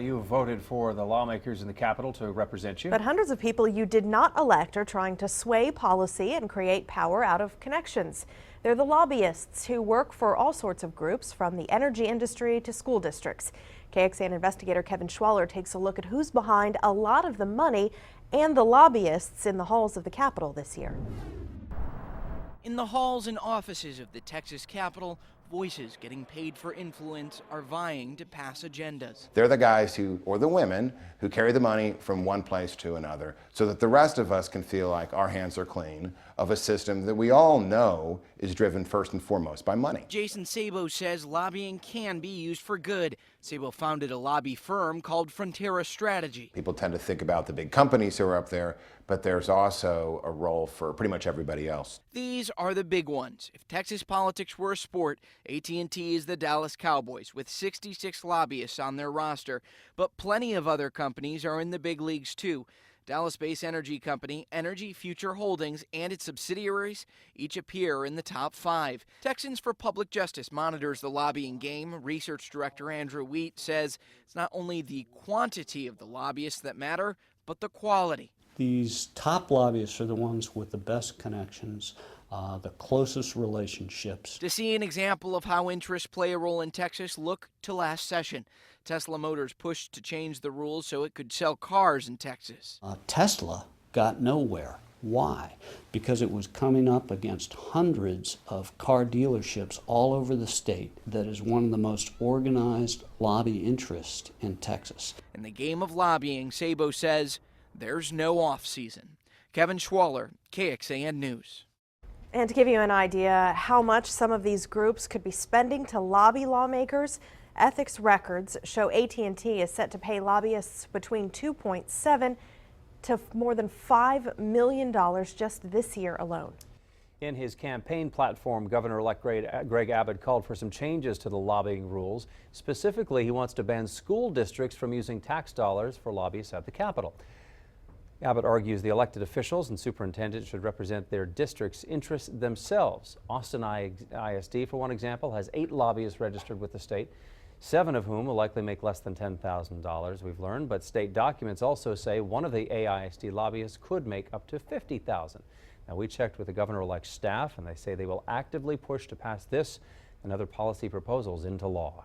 You voted for the lawmakers in the Capitol to represent you. But hundreds of people you did not elect are trying to sway policy and create power out of connections. They're the lobbyists who work for all sorts of groups, from the energy industry to school districts. KXAN investigator Kevin Schwaller takes a look at who's behind a lot of the money and the lobbyists in the halls of the Capitol this year. In the halls and offices of the Texas Capitol, voices getting paid for influence are vying to pass agendas. They're the guys or the women who carry the money from one place to another so that the rest of us can feel like our hands are clean of a system that we all know is driven first and foremost by money. Jason Sabo says lobbying can be used for good. Sabo founded a lobby firm called Frontera Strategy. People tend to think about the big companies who are up there, but there's also a role for pretty much everybody else. These are the big ones. If Texas politics were a sport, AT&T is the Dallas Cowboys with 66 lobbyists on their roster, but plenty of other companies are in the big leagues too. Dallas-based energy company Energy Future Holdings and its subsidiaries each appear in the top 5. Texans for Public Justice monitors the lobbying game. Research director Andrew Wheat says it's not only the quantity of the lobbyists that matter, but the quality. These top lobbyists are the ones with the best connections, the closest relationships. To see an example of how interests play a role in Texas, look to last session. Tesla Motors pushed to change the rules so it could sell cars in Texas. Tesla got nowhere. Why? Because it was coming up against hundreds of car dealerships all over the state that is one of the most organized lobby interests in Texas. In the game of lobbying, Sabo says there's no off-season. Kevin Schwaller, KXAN News. And to give you an idea how much some of these groups could be spending to lobby lawmakers, ethics records show AT&T is set to pay lobbyists between $2.7 to more than $5 million just this year alone. In his campaign platform, Governor-elect Greg Abbott called for some changes to the lobbying rules. Specifically, he wants to ban school districts from using tax dollars for lobbyists at the Capitol. Abbott argues the elected officials and superintendents should represent their district's interests themselves. Austin ISD, for one example, has 8 lobbyists registered with the state, 7 of whom will likely make less than $10,000, we've learned, but state documents also say one of the AISD lobbyists could make up to $50,000. Now, we checked with the governor-elect's staff, and they say they will actively push to pass this and other policy proposals into law.